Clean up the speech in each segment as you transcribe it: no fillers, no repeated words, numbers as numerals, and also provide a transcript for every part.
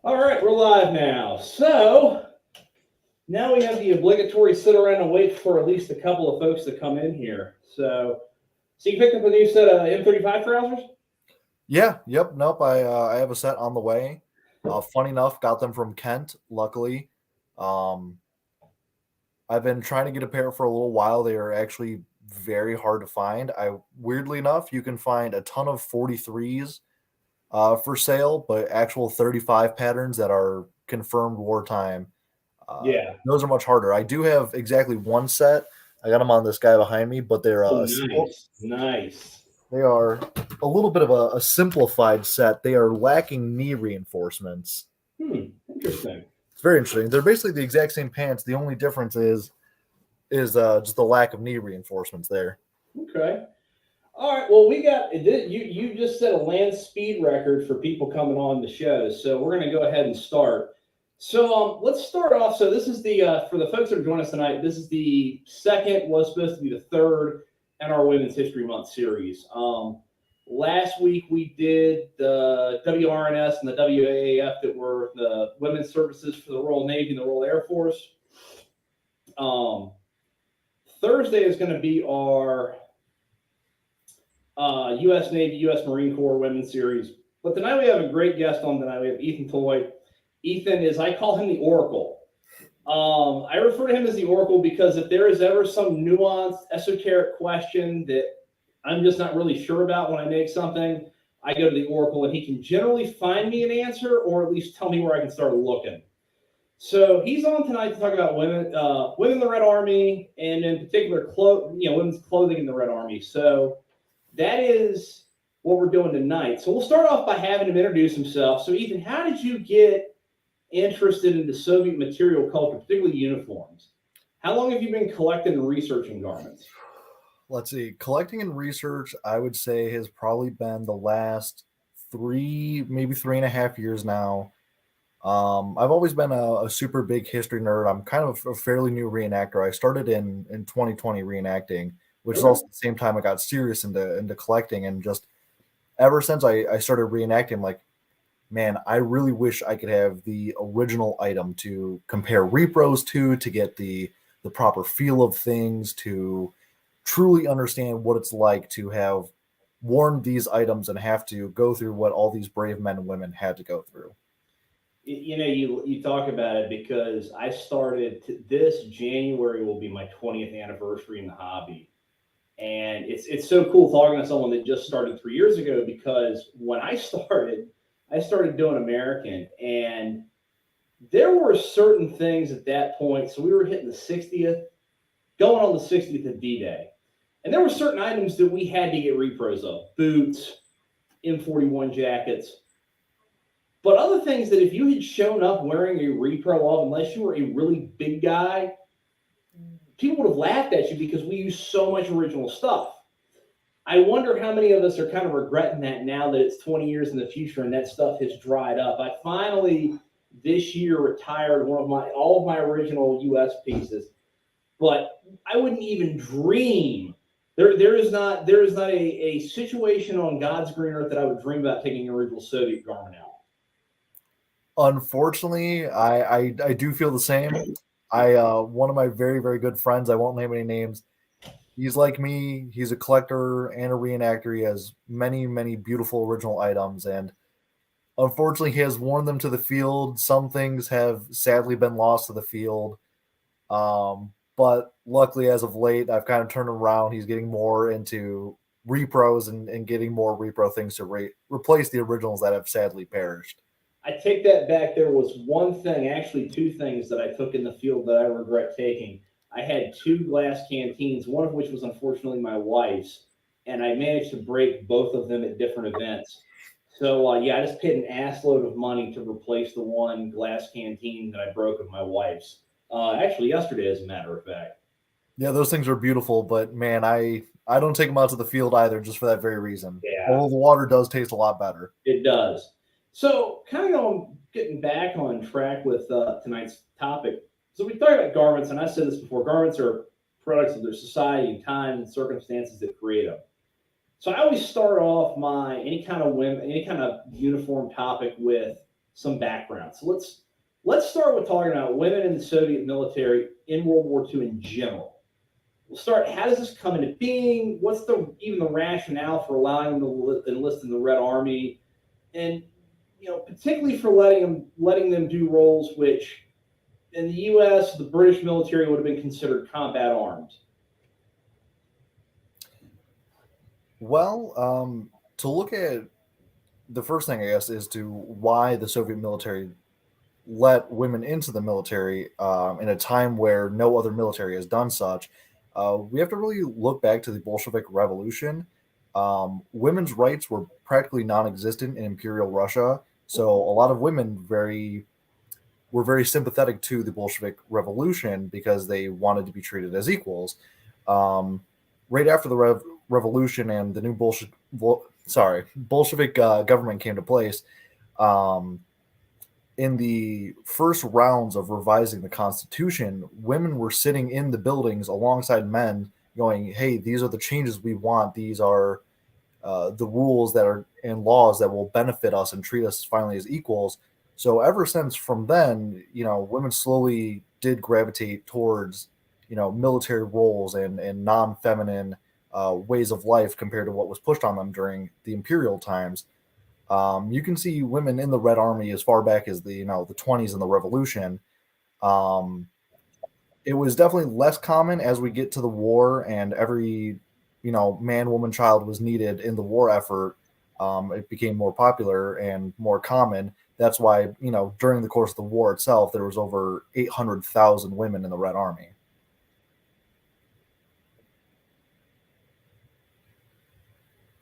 All right, we're live now. So now we have the obligatory sit around and wait for at least a couple of folks to come in here. So you picked up a new set of M35 trousers? Yeah, yep, nope. I have a set on the way. Funny enough, got them from Kent. Luckily, um, I've been trying to get a pair for a little while. They are actually very hard to find. I weirdly enough, you can find a ton of 43s for sale, but actual 35 patterns that are confirmed wartime. Yeah. Those are much harder. I do have exactly one set. I got them on this guy behind me, but they're Oh, a simple. nice. Nice. They are a little bit of a simplified set. They are lacking knee reinforcements. Interesting. It's very interesting. They're basically the exact same pants. The only difference is just the lack of knee reinforcements there. Okay. All right. Well, we got you just set a land speed record for people coming on the show, so we're going to go ahead and start. So let's start off. So this is the for the folks that are joining us tonight. This is the second, was supposed to be the third in our Women's History Month series. Last week we did the WRNS and the WAAF, that were the women's services for the Royal Navy and the Royal Air Force. Um, Thursday is going to be our U.S. Navy, U.S. Marine Corps Women's Series. But tonight we have a great guest on tonight. We have Ethan Toye. Ethan is, I call him the Oracle. I refer to him as the Oracle because if there is ever some nuanced, esoteric question that I'm just not really sure about when I make something, I go to the Oracle, and he can generally find me an answer, or at least tell me where I can start looking. So he's on tonight to talk about women in the Red Army, and in particular, women's clothing in the Red Army. So that is what we're doing tonight. So we'll start off by having him introduce himself. So Ethan, how did you get interested in the Soviet material culture, particularly uniforms? How long have you been collecting and researching garments? Let's see. Collecting and research, I would say, has probably been the last maybe 3.5 years now. I've always been a super big history nerd. I'm kind of a fairly new reenactor. I started in 2020 reenacting, which is Okay. also the same time I got serious into collecting. And just ever since I started reenacting, I'm like, man, I really wish I could have the original item to compare repros to get the proper feel of things, to truly understand what it's like to have worn these items and have to go through what all these brave men and women had to go through. You talk about it because this January will be my 20th anniversary in the hobby. And it's so cool talking to someone that just started 3 years ago, because when I started doing American, and there were certain things at that point. So we were hitting the 60th, going on the 60th of D-Day. And there were certain items that we had to get repros of: boots, M41 jackets. But other things that if you had shown up wearing a repro of, unless you were a really big guy, people would have laughed at you because we use so much original stuff. I wonder how many of us are kind of regretting that now that it's 20 years in the future and that stuff has dried up. I finally this year retired all of my original US pieces, but I wouldn't even dream. There is not a situation on God's green earth that I would dream about taking an original Soviet garment out. Unfortunately, I do feel the same. I One of my very very good friends, I won't name any names. He's like me. He's a collector and a reenactor. He has many many beautiful original items, and unfortunately, he has worn them to the field. Some things have sadly been lost to the field. But luckily, as of late, I've kind of turned around. He's getting more into repros and getting more repro things to replace the originals that have sadly perished. I take that back. There was one thing, actually two things, that I took in the field that I regret taking. I had two glass canteens, one of which was unfortunately my wife's, and I managed to break both of them at different events. So yeah, I just paid an ass load of money to replace the one glass canteen that I broke of my wife's. Actually, yesterday, as a matter of fact. Yeah, those things are beautiful, but man, I don't take them out to the field either, just for that very reason. Yeah, Although the water does taste a lot better. it does. So, kind of getting back on track with tonight's topic. So, we talked about garments, and I said this before: garments are products of their society and time and circumstances that create them. So, I always start off my any kind of uniform topic with some background. So let's start with talking about women in the Soviet military in World War II in general. We'll start. How does this come into being? What's even the rationale for allowing them to enlist in the Red Army, and particularly for letting them do roles which in the U.S. the British military would have been considered combat arms. Well, to look at the first thing, I guess, is to why the Soviet military let women into the military in a time where no other military has done such. We have to really look back to the Bolshevik Revolution. Women's rights were practically non-existent in Imperial Russia, so a lot of women were very sympathetic to the Bolshevik Revolution because they wanted to be treated as equals. Right after the revolution and the new Bolshevik government came to place, in the first rounds of revising the Constitution, women were sitting in the buildings alongside men, going, "Hey, these are the changes we want. These are the rules that are and laws that will benefit us and treat us finally as equals." So ever since from then, women slowly did gravitate towards, military roles and non-feminine ways of life compared to what was pushed on them during the imperial times. You can see women in the Red Army as far back as the 20s and the Revolution. Um, it was definitely less common as we get to the war, and every man, woman, child was needed in the war effort. It became more popular and more common. That's why during the course of the war itself, there was over 800,000 women in the Red Army.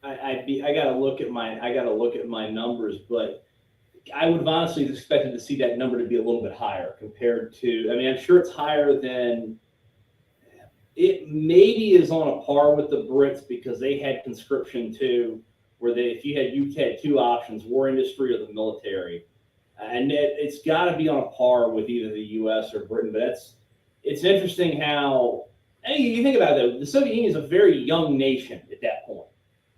I gotta look at my numbers, but I would have honestly expected to see that number to be a little bit higher compared to. I mean, I'm sure it's higher than it. Maybe is on a par with the Brits because they had conscription too, where you had two options: war industry or the military, and it's got to be on a par with either the U.S. or Britain. But it's interesting how. Hey, you think about it though, the Soviet Union is a very young nation at that point.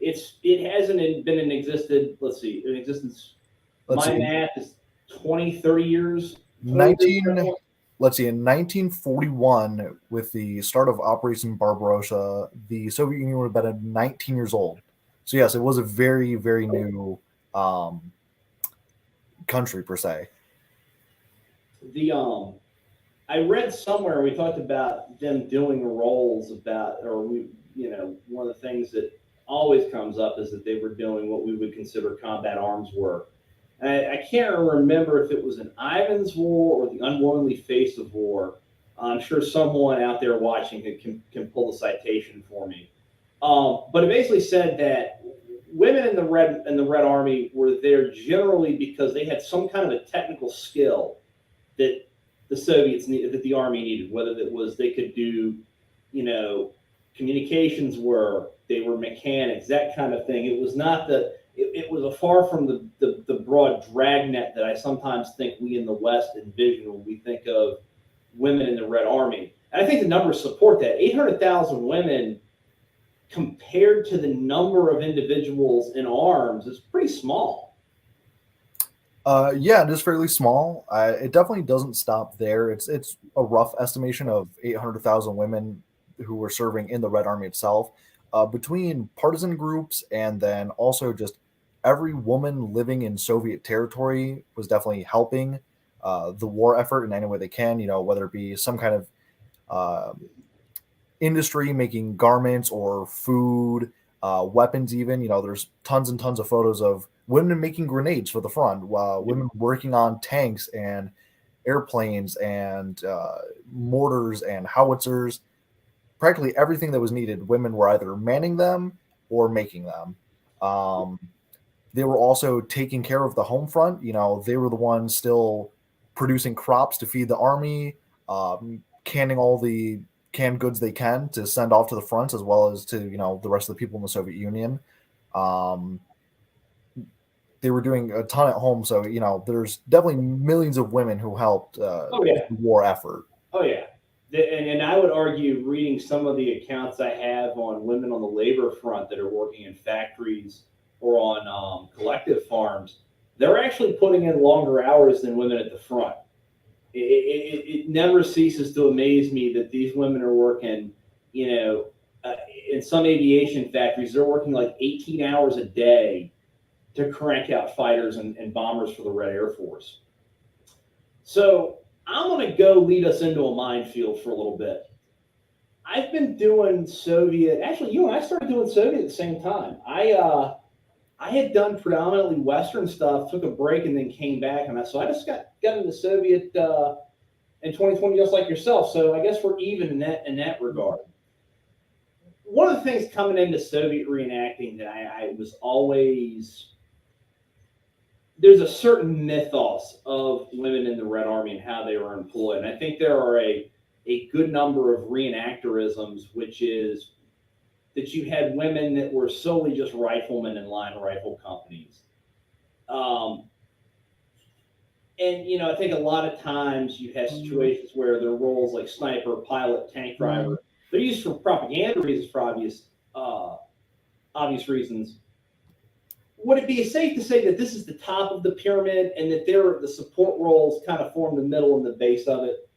It hasn't been in existence. Let's see, in existence. My math is 20, 30 years. 19. Let's see. In 1941, with the start of Operation Barbarossa, the Soviet Union would have been 19 years old. So yes, it was a very, very new country per se. I read somewhere we talked about them doing roles one of the things that always comes up is that they were doing what we would consider combat arms work. I can't remember if it was an Ivan's War or the Unwomanly Face of War. I'm sure someone out there watching can pull the citation for me. But it basically said that women in the Red Army were there generally because they had some kind of a technical skill that the Soviets needed, that the Army needed, whether it was they could do, communications work, they were mechanics, that kind of thing. It was not it was a far from the broad dragnet that I sometimes think we in the West envision when we think of women in the Red Army. And I think the numbers support that. 800,000 women compared to the number of individuals in arms is pretty small. Yeah, it is fairly small. It definitely doesn't stop there. It's a rough estimation of 800,000 women who were serving in the Red Army itself. Between partisan groups and then also just every woman living in Soviet territory was definitely helping the war effort in any way they can, whether it be some kind of industry making garments or food, weapons even. There's tons and tons of photos of women making grenades for the front, women working on tanks and airplanes and mortars and howitzers. Practically everything that was needed, women were either manning them or making them. They were also taking care of the home front. They were the ones still producing crops to feed the army, canning all the canned goods they can to send off to the front, as well as to the rest of the people in the Soviet Union. They were doing a ton at home, so there's definitely millions of women who helped the war effort. Oh yeah. And I would argue, reading some of the accounts I have on women on the labor front that are working in factories or on collective farms, they're actually putting in longer hours than women at the front. It never ceases to amaze me that these women are working, you know, in some aviation factories, they're working like 18 hours a day to crank out fighters and bombers for the Red Air Force. So I'm going to go lead us into a minefield for a little bit. I've been doing Soviet. Actually, you and I started doing Soviet at the same time. I had done predominantly Western stuff, took a break, and then came back, and so I just got into Soviet in 2020, just like yourself. So I guess we're even in that regard. One of the things coming into Soviet reenacting that I was always, there's a certain mythos of women in the Red Army and how they were employed. And I think there are a good number of reenactorisms, which is that you had women that were solely just riflemen in line rifle companies. And, you know, I think a lot of times you have situations where their roles like sniper, pilot, tank driver, they're used for propaganda reasons for obvious reasons. Would it be safe to say that this is the top of the pyramid and that the support roles kind of form the middle and the base of it?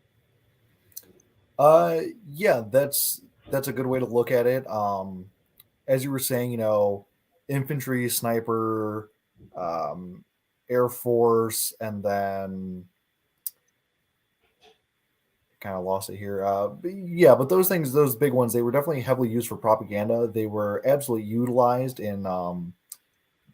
Yeah, that's a good way to look at it. As you were saying, you know, infantry, sniper, Air Force, and then kind of lost it here. But those things, those big ones, they were definitely heavily used for propaganda. They were absolutely utilized in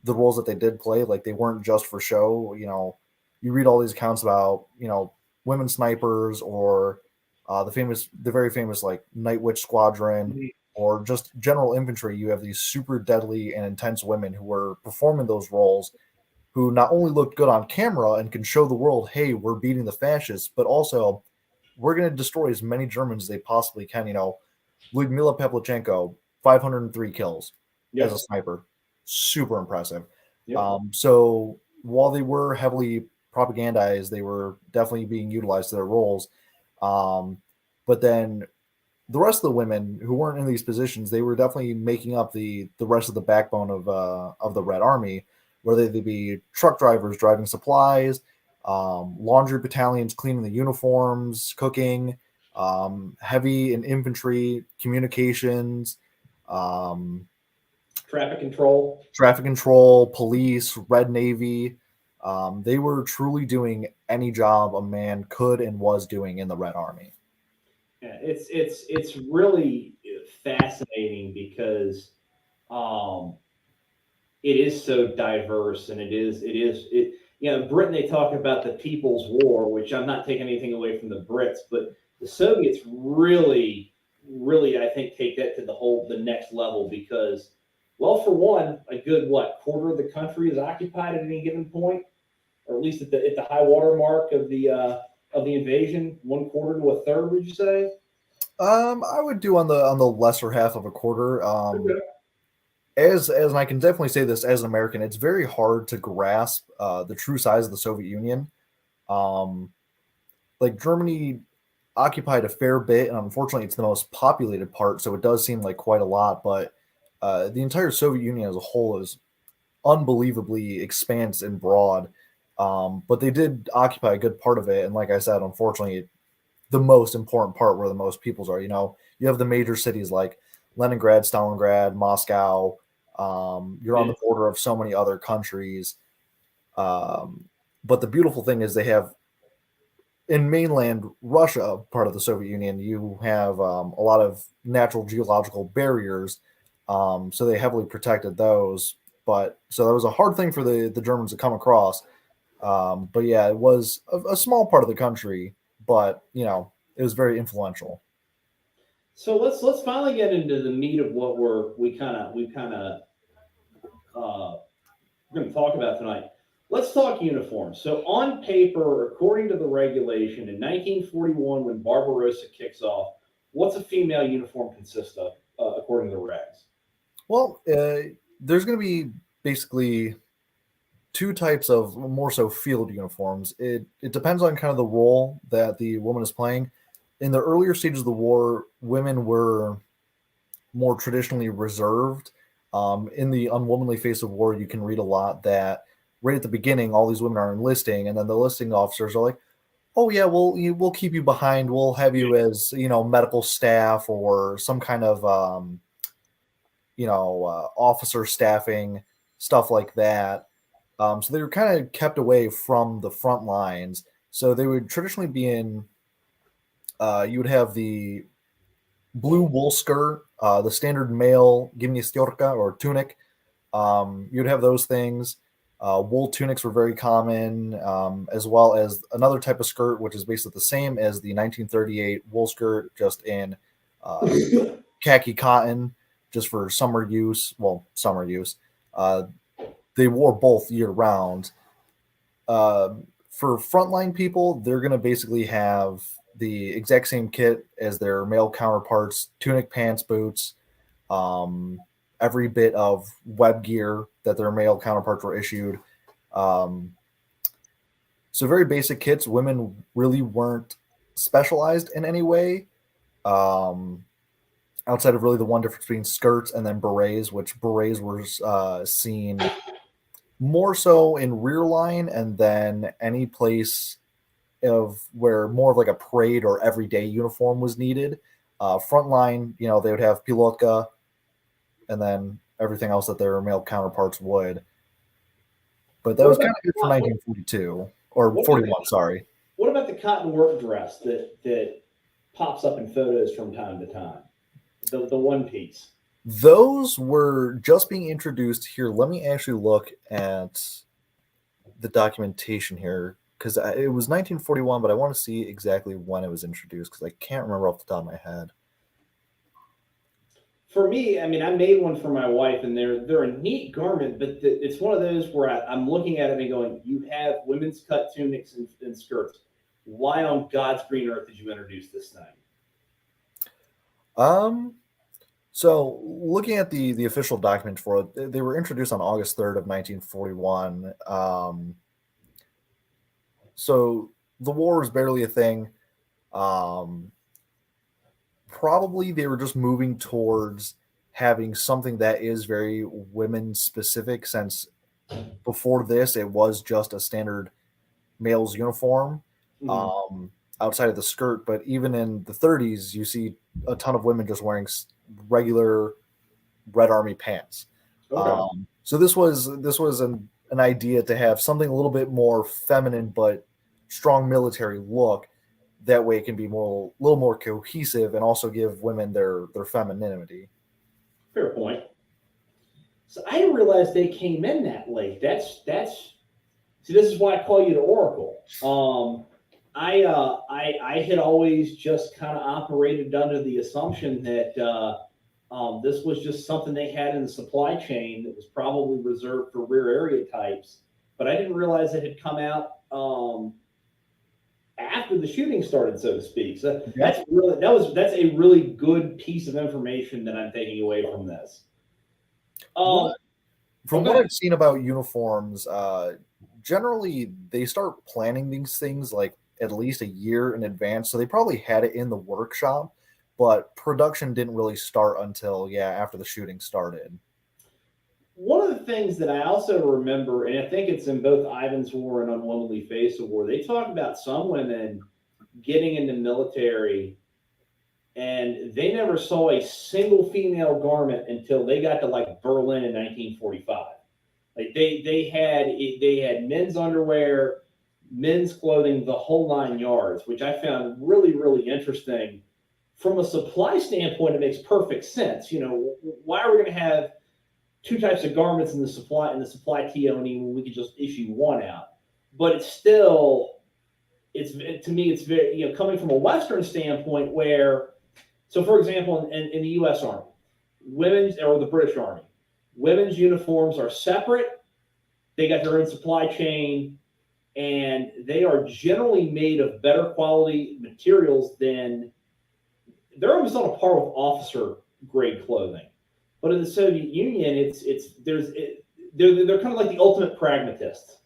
the roles that they did play. Like they weren't just for show. You know, you read all these accounts about, you know, women snipers or the very famous like Night Witch Squadron or just general infantry. You have these super deadly and intense women who were performing those roles, who not only looked good on camera and can show the world, hey, we're beating the fascists, but also we're going to destroy as many Germans as they possibly can. You know, Lyudmila Pavlichenko, 503 kills as a sniper. Super impressive. So while they were heavily propagandized, they were definitely being utilized to their roles. But then the rest of the women who weren't in these positions, they were definitely making up the rest of the backbone of the Red Army, whether they be truck drivers driving supplies, laundry battalions cleaning the uniforms, cooking, heavy and infantry, communications, traffic control, police, Red Navy. They were truly doing any job a man could and was doing in the Red Army. Yeah, it's really fascinating because it is so diverse, and it. You know, Britain, they talk about the People's War, which I'm not taking anything away from the Brits, but the Soviets really, I think, take that to the next level because, well, for one, a good quarter of the country is occupied at any given point, or at least at the high water mark of the invasion, 1/4 to a third, would you say? I would do on the lesser half of a quarter. Okay. As and I can definitely say this as an American, it's very hard to grasp the true size of the Soviet Union. Like Germany occupied a fair bit, and unfortunately, it's the most populated part, so it does seem like quite a lot. But the entire Soviet Union as a whole is unbelievably expansive and broad. But they did occupy a good part of it, and like I said, unfortunately, the most important part where the most peoples are. You know, you have the major cities like Leningrad, Stalingrad, Moscow. You're on the border of so many other countries. But the beautiful thing is they have in mainland Russia, part of the Soviet Union, you have a lot of natural geological barriers. So they heavily protected those. But so that was a hard thing for the Germans to come across. But yeah, it was a small part of the country, but you know, it was very influential. So let's finally get into the meat of what we kind of going to talk about tonight. Let's talk uniforms. So on paper, according to the regulation in 1941, when Barbarossa kicks off, what's a female uniform consist of according to the regs? Well, there's going to be basically two types of more so field uniforms. It depends on kind of the role that the woman is playing. In the earlier stages of the war, women were more traditionally reserved. In the unwomanly face of war, you can read a lot that right at the beginning, all these women are enlisting, and then the enlisting officers are like, "Oh yeah, we'll keep you behind. We'll have you as medical staff or some kind of officer staffing stuff like that." So they were kind of kept away from the front lines. So they would traditionally be in. You would have the blue wool skirt, the standard male gimnastica or tunic. You'd have those things. Wool tunics were very common, as well as another type of skirt, which is basically the same as the 1938 wool skirt, just in uh, khaki cotton, just for summer use. Well, summer use. Uh, they wore both year round. Uh, for frontline people, they're going to basically have the exact same kit as their male counterparts: tunic, pants, boots, um, every bit of web gear that their male counterparts were issued. Um, so very basic kits. Women really weren't specialized in any way, um, outside of really the one difference between skirts and then berets, which berets were seen more so in rear line and then any place of where more of like a parade or everyday uniform was needed. Front line, they would have pilotka and then everything else that their male counterparts would. But that What was about kind of good for 1942 or what about 41. Sorry, what about the cotton work dress that pops up in photos from time to time? The one piece. those were just being introduced here. Let me actually look at the documentation here because it was 1941, but I want to see exactly when it was introduced because I can't remember off the top of my head. For me, I mean, I made one for my wife, and they're a neat garment, but it's one of those where I'm looking at it and going, "You have women's cut tunics and skirts. Why on God's green earth did you introduce this thing?" Um, so looking at the official document for it, they were introduced on August 3rd of 1941. So the war was barely a thing. Um, Probably they were just moving towards having something that is very women specific since before this it was just a standard male's uniform, Mhm. um, outside of the skirt. But even in the 30s you see a ton of women just wearing regular Red Army pants. Okay, So this was an idea to have something a little bit more feminine but strong military look. That way, it can be a little more cohesive and also give women their femininity. fair point. So I didn't realize they came in that late. That's see, this is why I call you the Oracle. I had always just kind of operated under the assumption that this was just something they had in the supply chain that was probably reserved for rear area types. But I didn't realize it had come out after the shooting started, so to speak. So Yeah. that's a really good piece of information that I'm taking away from this. What Um, From what okay. I've seen about uniforms, generally they start planning these things like at least a year in advance. So they probably had it in the workshop, but production didn't really start until after the shooting started. One of the things that I also remember, and I think it's in both Ivan's War and Unwomanly Face of War, they talk about some women getting into military and they never saw a single female garment until they got to like Berlin in 1945. Like they had men's underwear, men's clothing, the whole nine yards, which I found really really interesting. From a supply standpoint, it makes perfect sense. Why are we going to have two types of garments in the supply TOE when we could just issue one out? But it's still to me it's very coming from a Western standpoint where so, for example, in the U.S. Army, women's or the British Army, women's uniforms are separate. They got their own supply chain, and they are generally made of better quality materials than they're almost on a par with officer grade clothing. But in the Soviet Union, they're kind of like the ultimate pragmatists.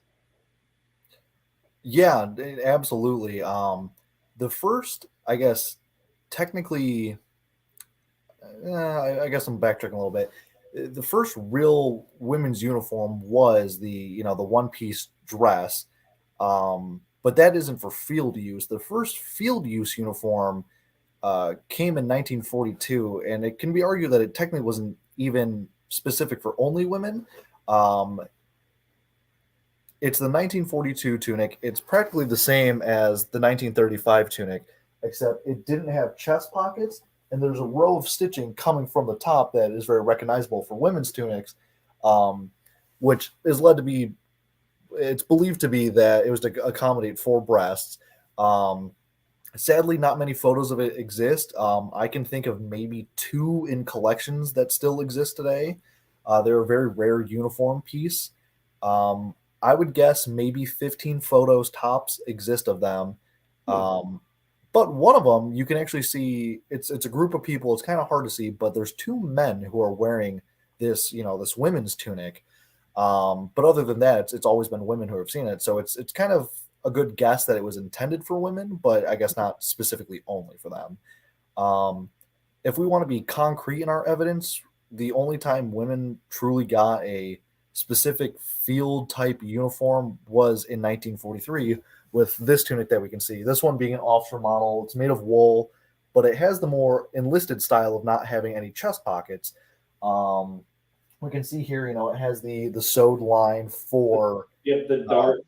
Yeah, absolutely. The first, I guess, technically, I guess I'm backtracking a little bit. the first real women's uniform was the one piece dress, but that isn't for field use. The first field use uniform came in 1942, and it can be argued that it technically wasn't even specific for only women. Um, it's the 1942 tunic. It's practically the same as the 1935 tunic, except it didn't have chest pockets, and there's a row of stitching coming from the top that is very recognizable for women's tunics, um, which is led to be. It's believed to be that it was to accommodate four breasts. Um, Sadly, not many photos of it exist. I can think of maybe two in collections that still exist today. They're a very rare uniform piece. Um, I would guess maybe 15 photos tops exist of them. Hmm. Um, but one of them you can actually see. It's a group of people. It's kind of hard to see, but there's two men who are wearing this women's tunic. But other than that, it's always been women who have seen it. So it's kind of a good guess that it was intended for women, but I guess not specifically only for them. Um, if we want to be concrete in our evidence, the only time women truly got a specific field type uniform was in 1943 with this tunic that we can see. This one being an officer model, it's made of wool, but it has the more enlisted style of not having any chest pockets. Um, we can see here, it has the sewed line for Yep, the uh, dart.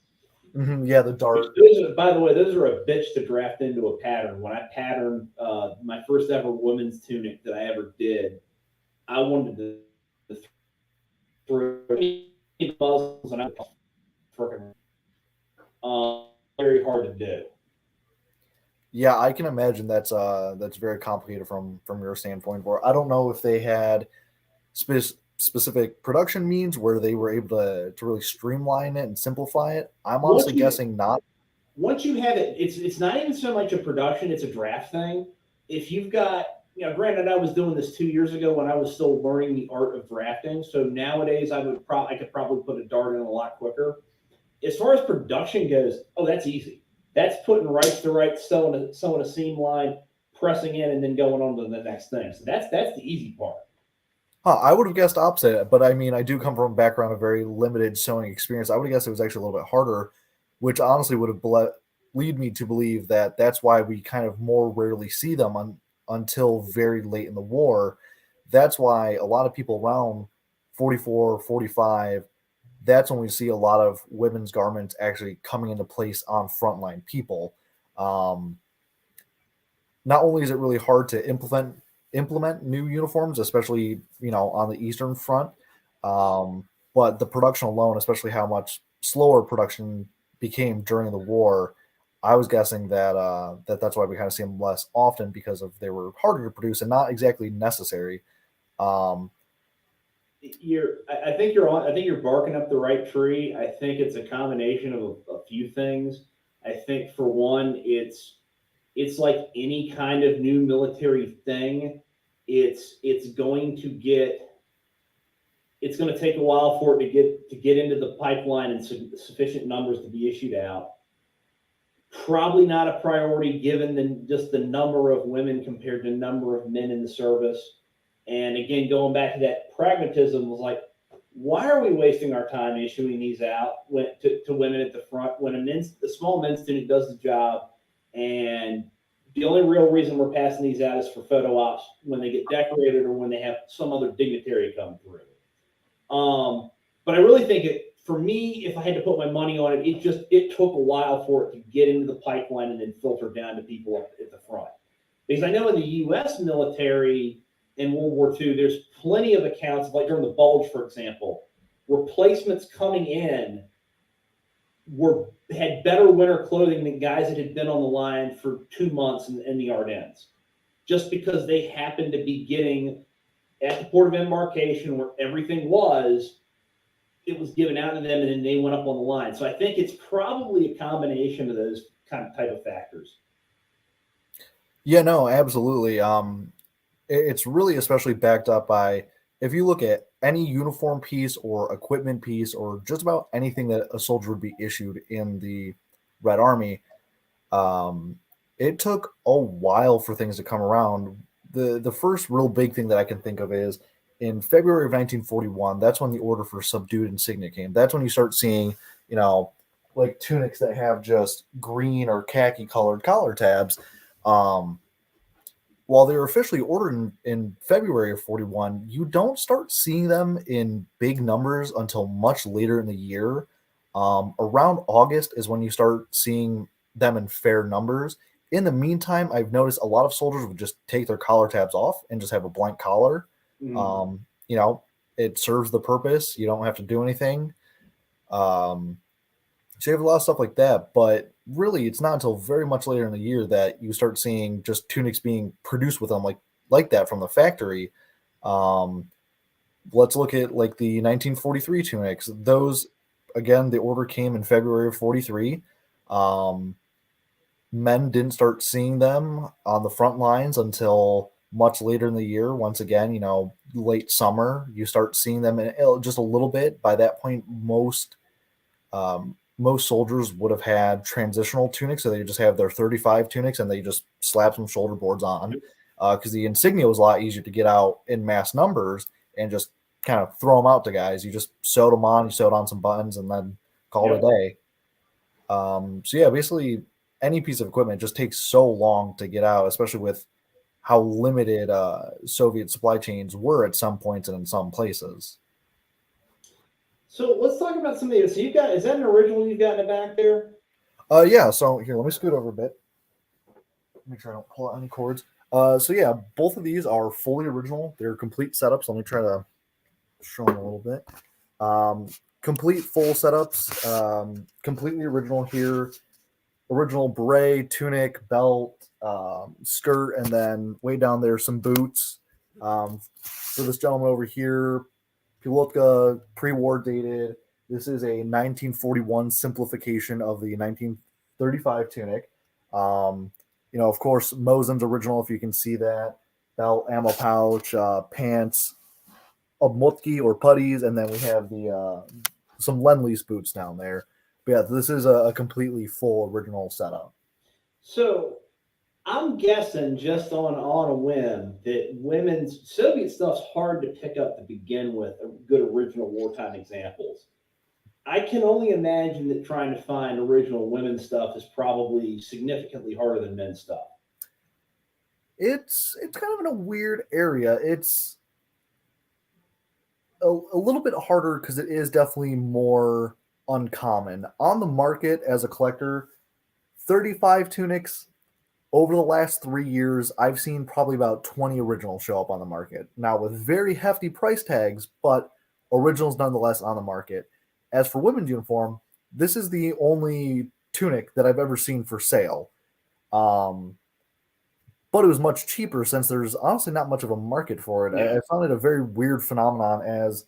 yeah, the Which dart. those are, by the way, those are a bitch to draft into a pattern. When I patterned my first ever women's tunic that I ever did, I wanted to throw muzzles and I was freaking very hard to do. Yeah, I can imagine that's very complicated from your standpoint. Where I don't know if they had specific production means where they were able to really streamline it and simplify it. I'm honestly Once you guessing not. once you have it, it's not even so much a production; it's a draft thing. If you've got, granted, I was doing this 2 years ago when I was still learning the art of drafting. So nowadays, I could probably put a dart in a lot quicker. As far as production goes, oh, that's easy. That's putting right to right, sewing a seam line, pressing in, and then going on to the next thing. So that's the easy part. Huh, I would have guessed opposite, but I mean, I do come from a background of very limited sewing experience. I would have guessed it was actually a little bit harder, which honestly would have lead me to believe that that's why we kind of more rarely see them until very late in the war. That's why a lot of people around 44, 45, that's when we see a lot of women's garments actually coming into place on frontline people. Um, Not only is it really hard to implement new uniforms, especially on the Eastern Front, um, but the production alone, especially how much slower production became during the war, I was guessing that's why we kind of see them less often because of they were harder to produce and not exactly necessary. Um, I think you're on. I think you're barking up the right tree. I think it's a combination of a few things. I think for one, it's like any kind of new military thing. It's going to get it's going to take a while for it to get into the pipeline and sufficient numbers to be issued out. Probably not a priority given just the number of women compared to number of men in the service. And again, going back to that pragmatism was like, why are we wasting our time issuing these out to women at the front when a small men's student does the job, and the only real reason we're passing these out is for photo ops when they get decorated or when they have some other dignitary come through. But I really think for me, if I had to put my money on it, it took a while for it to get into the pipeline and then filter down to people up at the front. Because I know in the U.S. military in World War II, there's plenty of accounts, like during the Bulge, for example, replacements coming in had better winter clothing than guys that had been on the line for 2 months in the Ardennes, just because they happened to be getting at the port of embarkation where everything was, it was given out to them and then they went up on the line. So I think it's probably a combination of those kind of type of factors. yeah, no, absolutely. It's really especially backed up by if you look at any uniform piece or equipment piece or just about anything that a soldier would be issued in the Red Army. Um, it took a while for things to come around. The first real big thing that I can think of is in February of 1941, that's when the order for subdued insignia came. That's when you start seeing, you know, like tunics that have just green or khaki colored collar tabs. Um, while they were officially ordered in February of 41, you don't start seeing them in big numbers until much later in the year. Around August is when you start seeing them in fair numbers. In the meantime, I've noticed a lot of soldiers would just take their collar tabs off and just have a blank collar. Mm. You know, it serves the purpose. You don't have to do anything. Um, so you have a lot of stuff like that, but really, it's not until very much later in the year that you start seeing just tunics being produced with them like that from the factory. Um, let's look at like the 1943 tunics. Those again, the order came in February of 43. Um, Men didn't start seeing them on the front lines until much later in the year. Once again, late summer, you start seeing them in just a little bit. By that point, most soldiers would have had transitional tunics, so they just have their 35 tunics and they just slap some shoulder boards on because the insignia was a lot easier to get out in mass numbers and just kind of throw them out to guys. You just sewed them on, you sewed on some buttons, and then call it Yep. a day. So yeah, basically any piece of equipment just takes so long to get out, especially with how limited Soviet supply chains were at some points and in some places. So let's talk about some of these. So you've got, is that an original you've got in the back there? Yeah, so here, let me scoot over a bit. Make sure I don't pull out any cords. So yeah, both of these are fully original. They're complete setups. Let me try to show them a little bit. Complete full setups, completely original here. Original beret, tunic, belt, skirt, and then way down there some boots. For this gentleman over here, Pilotka, pre-war dated. This is a 1941 simplification of the 1935 tunic. Of course, Mosen's original, if you can see that. Belt, ammo pouch, pants, obmotki or putties, and then we have the some Lend-Lease boots down there. But yeah, this is a completely full original setup. So I'm guessing just on a whim that women's Soviet stuff's hard to pick up to begin with. Good original wartime examples. I can only imagine that trying to find original women's stuff is probably significantly harder than men's stuff. It's kind of in a weird area. It's a little bit harder because it is definitely more uncommon on the market as a collector. 35 tunics over the last 3 years, I've seen probably about 20 originals show up on the market. Now, with very hefty price tags, but originals nonetheless on the market. As for women's uniform, this is the only tunic that I've ever seen for sale. Um, but it was much cheaper since there's honestly not much of a market for it. Yeah. I found it a very weird phenomenon as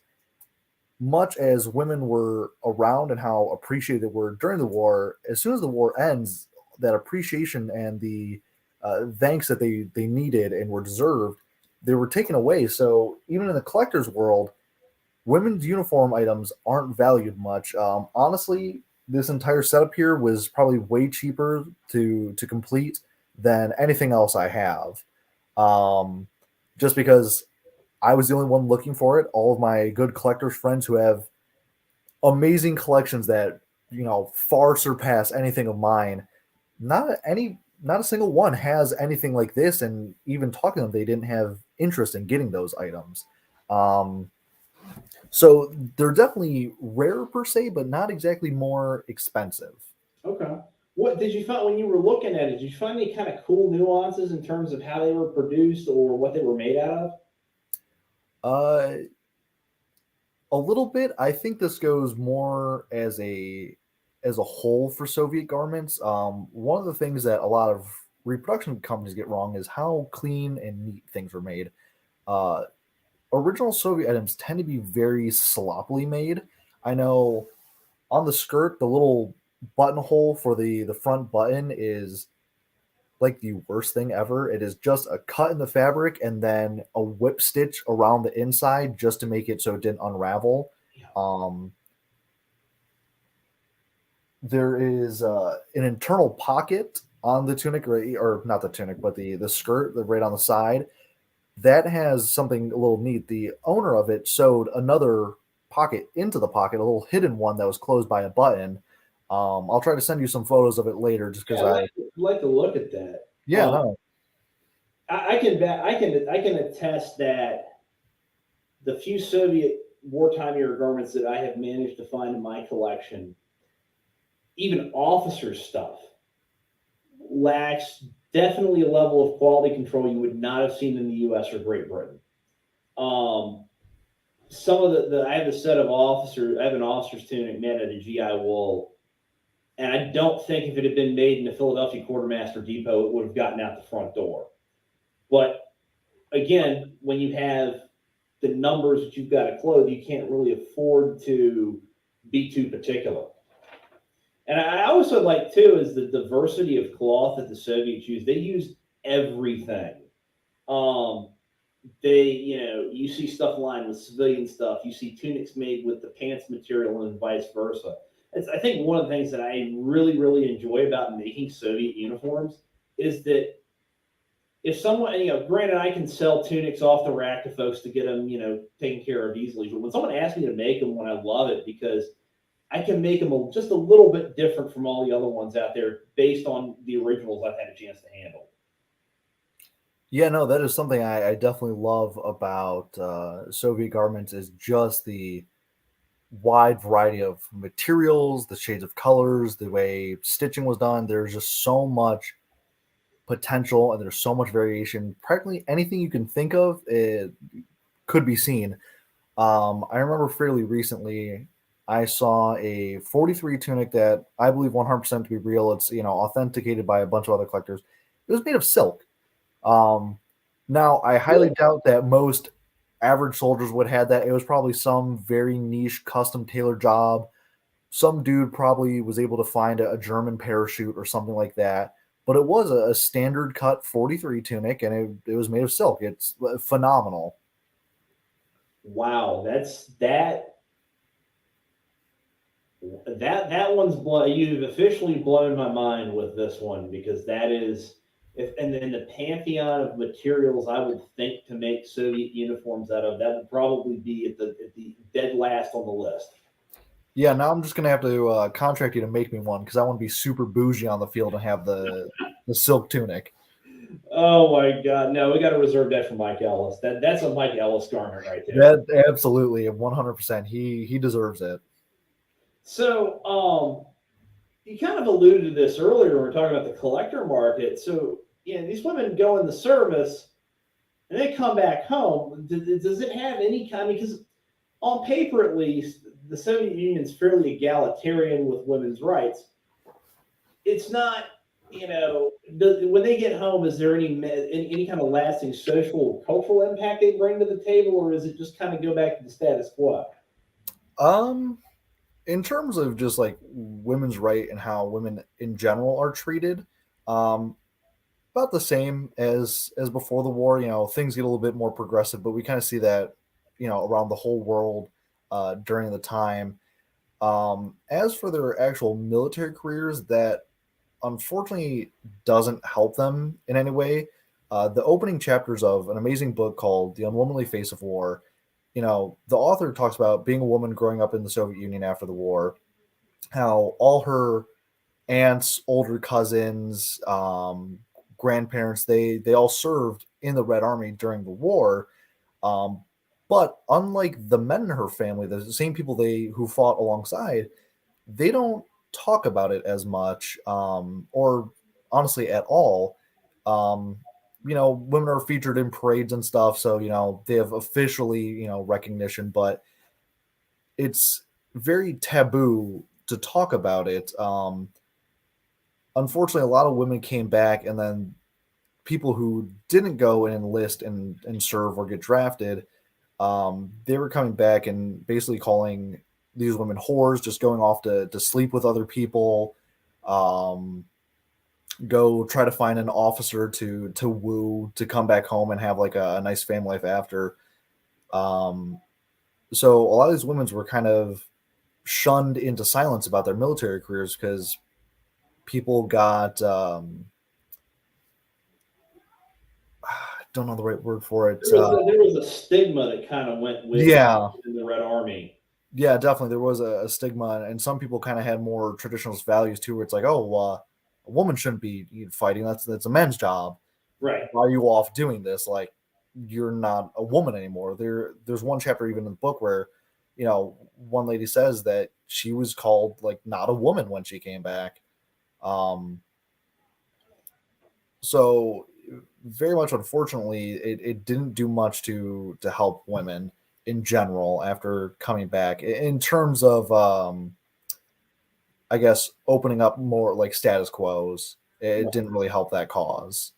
much as women were around and how appreciated they were during the war. As soon as the war ends, that appreciation and the thanks that they needed and were deserved, they were taken away. So even in the collector's world, women's uniform items aren't valued much. Honestly, this entire setup here was probably way cheaper to complete than anything else I have. Um, just because I was the only one looking for it. All of my good collectors friends who have amazing collections that far surpass anything of mine. Not a single one has anything like this, and even talking to them, they didn't have interest in getting those items. Um, so they're definitely rare per se, but not exactly more expensive. Okay. What did you find when you were looking at it? Did you find any kind of cool nuances in terms of how they were produced or what they were made out of? Uh, a little bit. I think this goes more as a whole for Soviet garments. One of the things that a lot of reproduction companies get wrong is how clean and neat things were made. Uh, Original Soviet items tend to be very sloppily made. I know on the skirt, the little buttonhole for the front button is like the worst thing ever. It is just a cut in the fabric and then a whip stitch around the inside just to make it so it didn't unravel. Yeah. Um, there is an internal pocket on the tunic, right, or not the tunic, but the skirt right on the side. that has something a little neat. The owner of it sewed another pocket into the pocket, a little hidden one that was closed by a button. I'll try to send you some photos of it later, just Yeah, because I'd I, like to look at that. yeah, no, I can attest that the few Soviet wartime era garments that I have managed to find in my collection, even officer stuff, lacks definitely a level of quality control you would not have seen in the U.S. or Great Britain. Um, some of I have a set of officers. I have an officer's tunic made out of GI wool, and I don't think if it had been made in the Philadelphia Quartermaster Depot, it would have gotten out the front door. But again, when you have the numbers that you've got to clothe, you can't really afford to be too particular. And I also like too is the diversity of cloth that the Soviets used. They used everything. Um, you see stuff lined with civilian stuff. You see tunics made with the pants material and vice versa. I think one of the things that I really, really enjoy about making Soviet uniforms is that if someone, granted, I can sell tunics off the rack to folks to get them, taken care of easily. But when someone asks me to make them, when I love it because I can make them just a little bit different from all the other ones out there based on the originals I've had a chance to handle. yeah, no, that is something I definitely love about Soviet garments is just the wide variety of materials, the shades of colors, the way stitching was done. There's just so much potential and there's so much variation. Practically anything you can think of, it could be seen. I remember fairly recently, I saw a 43 tunic that I believe 100% to be real. It's authenticated by a bunch of other collectors. It was made of silk. Um, Now I highly Really? doubt that most average soldiers would have that. It was probably some very niche custom tailor job. Some dude probably was able to find a German parachute or something like that. But it was a standard cut 43 tunic, and it was made of silk. It's phenomenal. Wow, that one's blown. You've officially blown my mind with this one because that is if and then the pantheon of materials I would think to make Soviet uniforms out of that would probably be at the dead last on the list. Yeah, now I'm just gonna have to contract you to make me one because I want to be super bougie on the field and have the silk tunic. Oh my God, no, we got to reserve that for Mike Ellis. That's a Mike Ellis garment right there. That absolutely 100%. He deserves it. So, you kind of alluded to this earlier when we are talking about the collector market. So, these women go in the service and they come back home. Does it have any kind? Because on paper, at least, the Soviet Union's fairly egalitarian with women's rights. It's not, when they get home, is there any kind of lasting social or cultural impact they bring to the table, or is it just kind of go back to the status quo? Um, in terms of just like women's right and how women in general are treated, um, about the same as before the war. Things get a little bit more progressive, but we kind of see that around the whole world during the time. As for their actual military careers, that unfortunately doesn't help them in any way. The opening chapters of an amazing book called The Unwomanly Face of War, the author talks about being a woman growing up in the Soviet Union after the war, how all her aunts, older cousins, grandparents, they all served in the Red Army during the war. Um, but unlike the men in her family, the same people they who fought alongside, they don't talk about it as much, or honestly at all. Um, Women are featured in parades and stuff, so they have officially recognition, but it's very taboo to talk about it. Unfortunately, a lot of women came back, and then people who didn't go and enlist and serve or get drafted, they were coming back and basically calling these women whores, just going off to sleep with other people, um, go try to find an officer to woo to come back home and have like a nice family life after. Um, so a lot of these women were kind of shunned into silence about their military careers because people got don't know the right word for it. There was a stigma that kind of went with Yeah, in the Red Army. yeah, definitely. There was a stigma, and some people kind of had more traditionalist values too, where it's like, oh, a woman shouldn't be fighting. That's a men's job. Right. Why are you off doing this? Like, you're not a woman anymore. There's one chapter even in the book where, one lady says that she was called like not a woman when she came back. Um, so very much unfortunately, it didn't do much to help women in general after coming back in terms of I guess opening up more like status quos. It didn't really help that cause.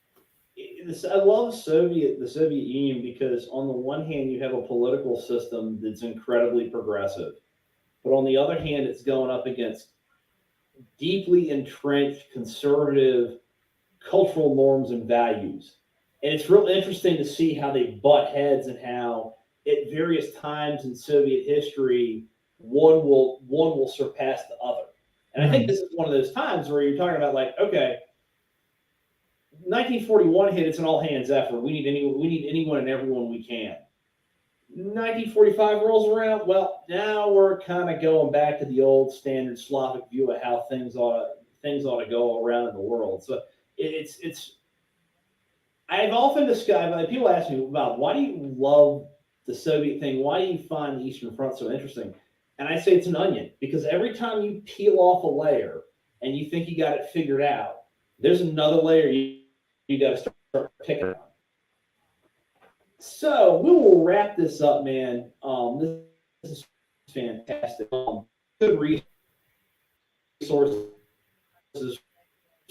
I love the Soviet Union because on the one hand you have a political system that's incredibly progressive, but on the other hand it's going up against deeply entrenched conservative cultural norms and values. And it's real interesting to see how they butt heads and how at various times in Soviet history one will surpass the other. And I think this is one of those times where you're talking about like, okay, 1941 hit, it's an all hands effort. We need anyone and everyone we can. 1945 rolls around. Well, now we're kind of going back to the old standard Slavic view of how things ought to go around in the world. So it's. I've often discussed. Like, people ask me about why do you love the Soviet thing? Why do you find the Eastern Front so interesting? And I say it's an onion because every time you peel off a layer and you think you got it figured out, there's another layer you got to start picking on. So we will wrap this up, man. This is fantastic. Good resources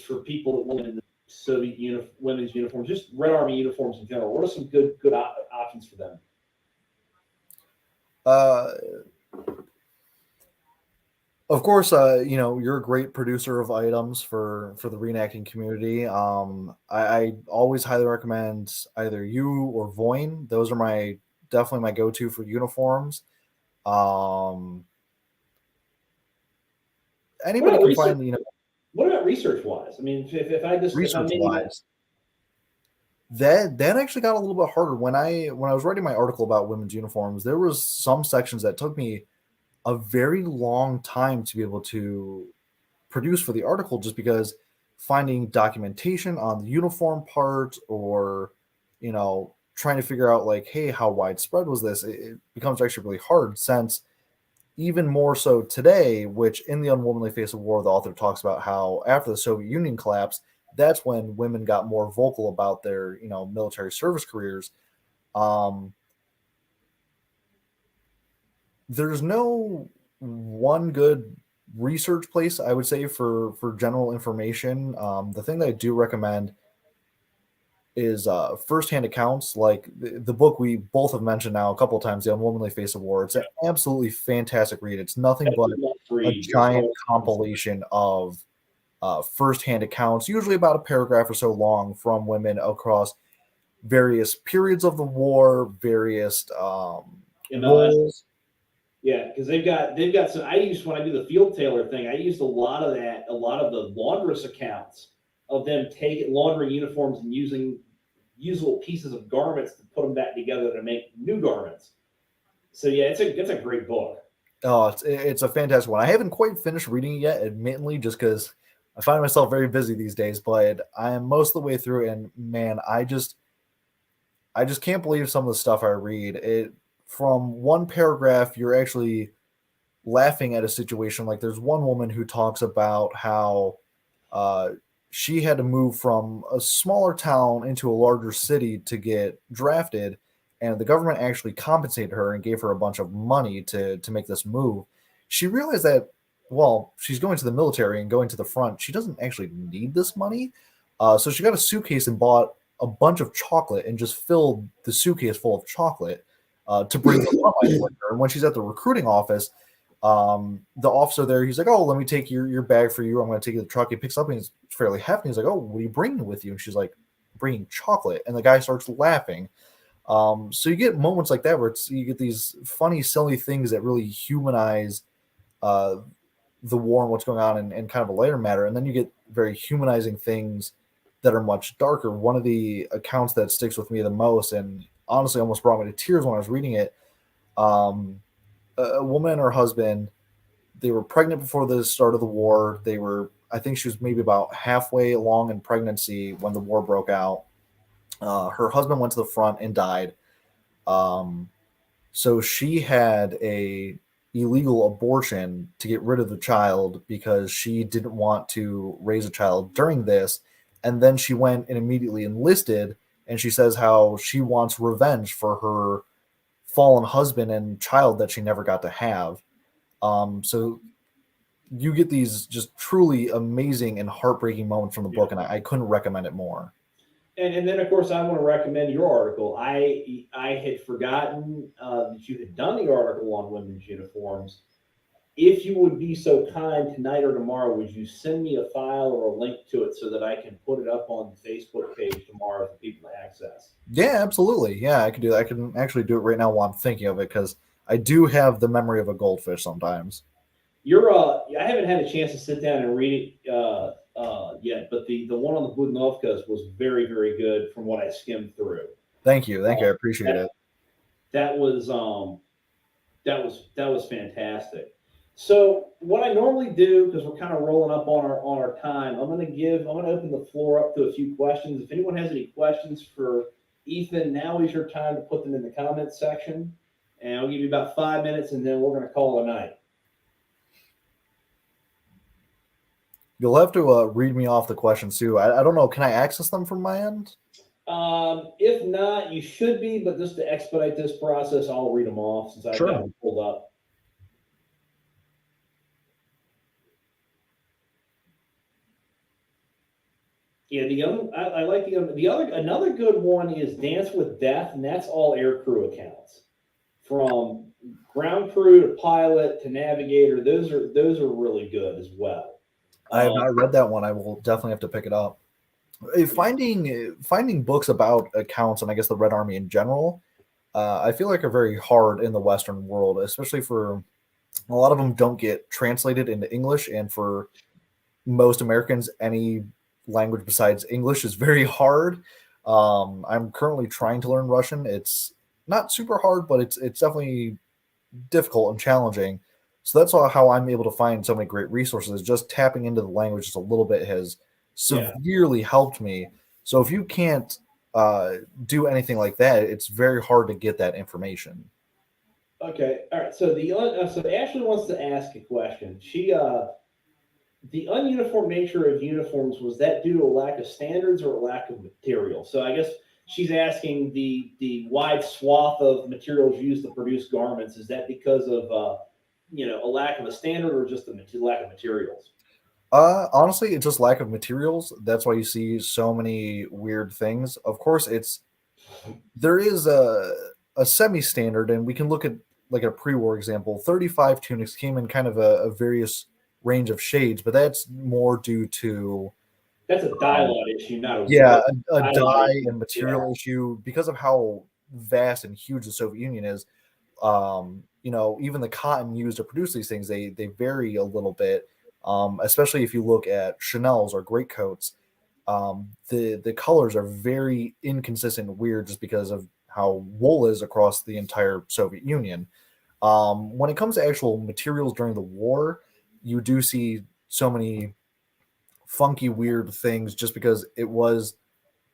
for people that want in the Soviet women's uniforms, just Red Army uniforms in general. What are some good options for them? Of course, you're a great producer of items for the reenacting community. I always highly recommend either you or Voin. Those are definitely my go-to for uniforms. Anybody can find, What about research wise? I mean, if I just research wise, that actually got a little bit harder when I was writing my article about women's uniforms. There was some sections that took me a very long time to be able to produce for the article, just because finding documentation on the uniform part, or trying to figure out like, hey, how widespread was this, it becomes actually really hard, since even more so today, which in The Unwomanly Face of War, the author talks about how after the Soviet Union collapsed, that's when women got more vocal about their military service careers. There's no one good research place, I would say, for general information. The thing that I do recommend is firsthand accounts, like the book we both have mentioned now a couple of times, The Unwomanly Face of War. It's an absolutely fantastic read. It's nothing but a giant compilation of firsthand accounts, usually about a paragraph or so long, from women across various periods of the war, various roles. Yeah, because they've got some. When I do the field tailor thing, I used a lot of the laundress accounts of them laundering uniforms and using usable pieces of garments to put them back together to make new garments. So yeah, it's a great book. Oh, it's a fantastic one. I haven't quite finished reading it yet, admittedly, just because I find myself very busy these days, but I am most of the way through, and man, I just can't believe some of the stuff I read. From one paragraph, you're actually laughing at a situation. Like, there's one woman who talks about how she had to move from a smaller town into a larger city to get drafted, and the government actually compensated her and gave her a bunch of money to make this move. She realized that, well, she's going to the military and going to the front, she doesn't actually need this money. So she got a suitcase and bought a bunch of chocolate and just filled the suitcase full of chocolate to bring the frontline with her. And when she's at the recruiting office, the officer there, he's like, "Oh, let me take your bag for you. I'm going to take you to the truck." He picks up and it's fairly hefty. He's like, "Oh, what are you bringing with you?" And she's like, "Bringing chocolate." And the guy starts laughing. So you get moments like that where you get these funny, silly things that really humanize the war and what's going on in kind of a lighter matter. And then you get very humanizing things that are much darker. One of the accounts that sticks with me the most, and honestly almost brought me to tears when I was reading it. Um, a woman and her husband, they were pregnant before the start of the war. They were, I think she was maybe about halfway along in pregnancy when the war broke out. Her husband went to the front and died. Um, so she had a illegal abortion to get rid of the child because she didn't want to raise a child during this. And then she went and immediately enlisted. And she says how she wants revenge for her fallen husband and child that she never got to have. So you get these just truly amazing and heartbreaking moments from the book, and I couldn't recommend it more. And then of course I want to recommend your article. I had forgotten that you had done the article on women's uniforms. If you would be so kind tonight or tomorrow, would you send me a file or a link to it so that I can put it up on the Facebook page tomorrow for people to access? Yeah, absolutely. Yeah, I could do that. I can actually do it right now while I'm thinking of it because I do have the memory of a goldfish sometimes. I haven't had a chance to sit down and read it yet, but the one on the Budanovkas was very, very good from what I skimmed through. Thank you. Thank you. I appreciate That it. that was that was fantastic. So what I normally do, because we're kind of rolling up on our time, I'm gonna open the floor up to a few questions. If anyone has any questions for Ethan, now is your time to put them in the comments section, and I'll give you about 5 minutes, and then we're gonna call it a night. You'll have to read me off the questions too. I don't know. Can I access them from my end? If not, you should be, but just to expedite this process, I'll read them off since I've got Sure. them pulled up. Yeah, I like the other another good one is Dance with Death, and that's all air crew accounts, from ground crew to pilot to navigator. Those are really good as well. I have Um, not read that one. I will definitely have to pick it up. Finding books about accounts and I guess the Red Army in general, I feel like are very hard in the Western world, especially for a lot of them don't get translated into English, and for most Americans, any language besides English is very hard. I'm currently trying to learn Russian. It's not super hard, but it's definitely difficult and challenging. So that's how I'm able to find so many great resources. Just tapping into the language just a little bit has yeah. severely helped me. So if you can't uh, do anything like that, it's very hard to get that information. Okay. All right. So Ashley wants to ask a question. The ununiform nature of uniforms, was that due to a lack of standards or a lack of material? So I guess she's asking the wide swath of materials used to produce garments. Is that because of a lack of a standard or just the lack of materials? Honestly, it's just lack of materials. That's why you see so many weird things. Of course, there is a semi-standard, and we can look at like a pre-war example. 35 tunics came in kind of a various range of shades, but that's more due to That's a um, dialogue issue, not a yeah, a dialogue dye issue. and Yeah. material issue because of how vast and huge the Soviet Union is. Even the cotton used to produce these things, they vary a little bit. Especially if you look at Chanel's or greatcoats, the colors are very inconsistent and weird just because of how wool is across the entire Soviet Union. When it comes to actual materials during the war, you do see so many funky, weird things just because it was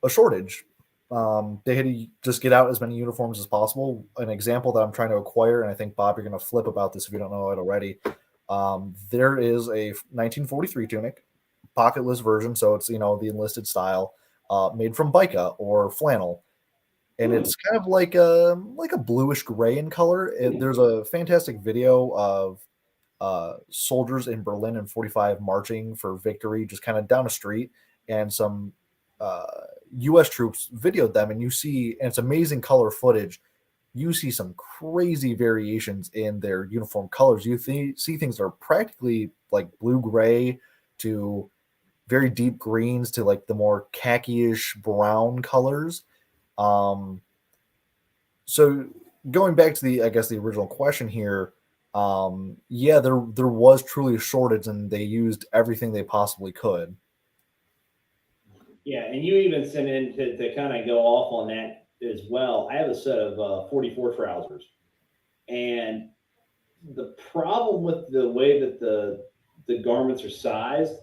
a shortage. They had to just get out as many uniforms as possible. An example that I'm trying to acquire, and I think Bob, you're going to flip about this if you don't know it already. There is a 1943 tunic, pocketless version, so it's the enlisted style, made from bica or flannel, and Hmm. it's kind of like a bluish gray in color. There's a fantastic video of soldiers in Berlin in 45 marching for victory, just kind of down a street, and some uh, U.S. troops videoed them, and it's amazing color footage. You see some crazy variations in their uniform colors. See things that are practically like blue gray to very deep greens to like the more khaki-ish brown colors. Um, so going back to I guess the original question here, yeah, there was truly a shortage, and they used everything they possibly could. Yeah, and you even sent in to kind of go off on that as well. I have a set of 44 trousers, and the problem with the way that the garments are sized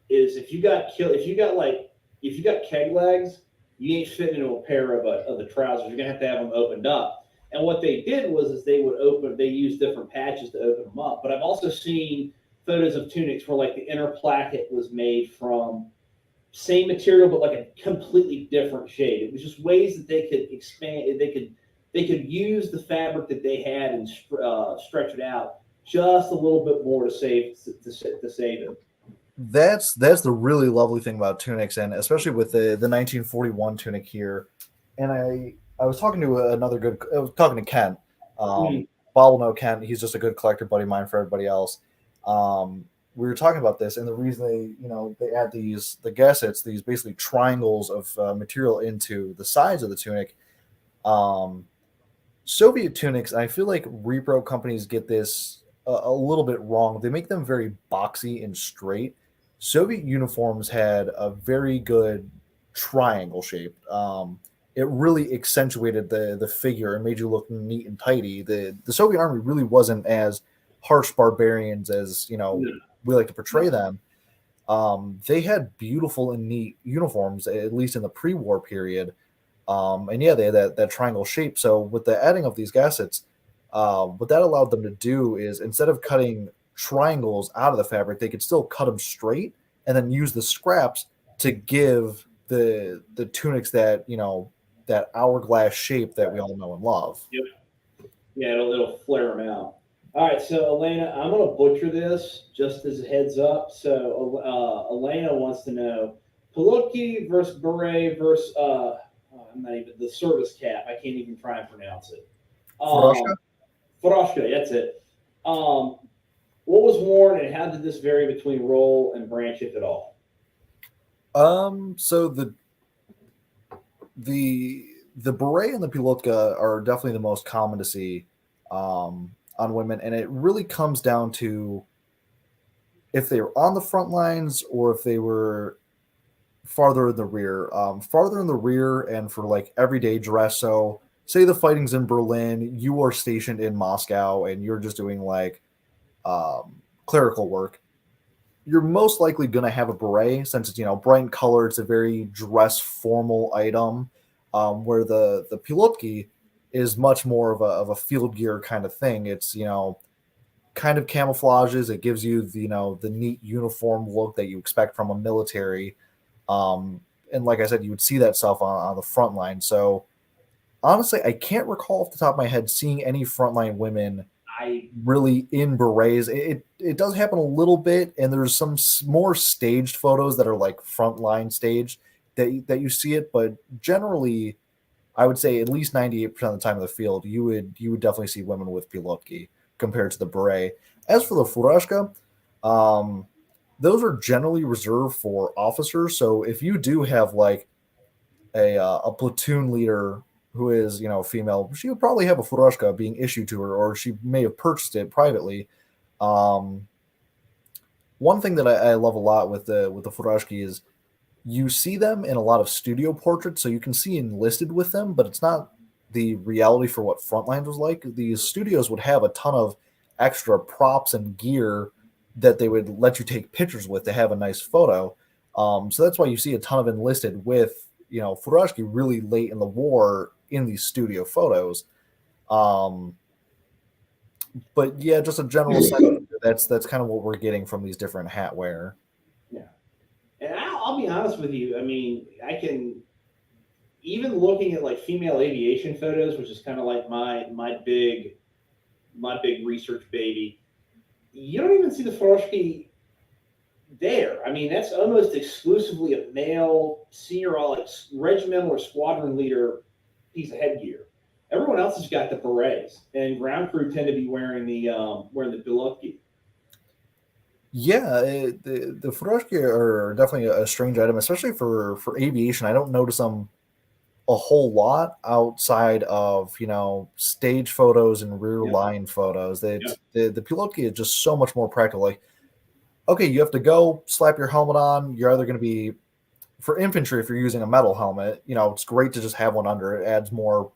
is if you got like if you got keg legs, you ain't fitting into a pair of the trousers. You're gonna have them opened up. And what they did was is they used different patches to open them up. But I've also seen photos of tunics where like the inner placket was made from same material but like a completely different shade. It was just ways that they could expand. They could use the fabric that they had and stretch it out just a little bit more to save it. That's the really lovely thing about tunics, and especially with the 1941 tunic here. And I was talking to another good. I was talking to Kent. Mm. Bob will know Kent. He's just a good collector buddy of mine for everybody else. We were talking about this, and the reason they add the gussets, these basically triangles of material into the sides of the tunic. Um, Soviet tunics, I feel like repro companies get this a little bit wrong. They make them very boxy and straight. Soviet uniforms had a very good triangle shape. It really accentuated the figure and made you look neat and tidy. The Soviet army really wasn't as harsh barbarians as No, we like to portray no. them. They had beautiful and neat uniforms, at least in the pre-war period. And yeah, they had that triangle shape. So with the adding of these gaskets, what that allowed them to do is instead of cutting triangles out of the fabric, they could still cut them straight and then use the scraps to give the tunics that hourglass shape that we all know and love. Yep. Yeah, it'll flare them out. All right, so Elena, I'm gonna butcher this just as a heads up. So Elena wants to know Palutki versus beret versus I'm not even the service cap. I can't even try and pronounce it. Froshka? Froshka, that's it. Um, what was worn and how did this vary between roll and branch, if at all? So the beret and the pilotka are definitely the most common to see on women, and it really comes down to if they were on the front lines or if they were farther in the rear. Farther in the rear, and for like everyday dress. So, say the fighting's in Berlin, you are stationed in Moscow, and you're just doing like clerical work. You're most likely going to have a beret since it's bright color. It's a very dress formal item, where the pilotki is much more of a field gear kind of thing. It's kind of camouflages. It gives you the neat uniform look that you expect from a military. And like I said, you would see that stuff on the front line. So honestly, I can't recall off the top of my head seeing any frontline women I really in berets. It does happen a little bit, and there's some more staged photos that are like frontline staged that you see it, but generally, I would say at least 98% of the time of the field, you would definitely see women with pilotki compared to the beret. As for the furashka, um, those are generally reserved for officers. So if you do have like a platoon leader who is female, she would probably have a furoshka being issued to her, or she may have purchased it privately. Um, One thing that I love a lot with the furoshki is you see them in a lot of studio portraits, so you can see enlisted with them, but it's not the reality for what Frontlines was like. These studios would have a ton of extra props and gear that they would let you take pictures with to have a nice photo. So that's why you see a ton of enlisted with Furoshki really late in the war in these studio photos. Um, but yeah, just a general sense. That's kind of what we're getting from these different hat wear. Yeah, and I'll be honest with you. I mean, I can even looking at like female aviation photos, which is kind of like my big research baby. You don't even see the Froschke there. I mean, that's almost exclusively a male senior like regimental or squadron leader piece of headgear. Everyone else has got the berets, and ground crew tend to be wearing the Bilutki. Yeah, the Furoshki are definitely a strange item, especially for aviation. I don't notice them a whole lot outside of stage photos and rear Yep. line photos. Yep. The pilotki is just so much more practical. Like, okay, you have to go slap your helmet on. You're either going to be for infantry, if you're using a metal helmet, it's great to just have one under. It adds more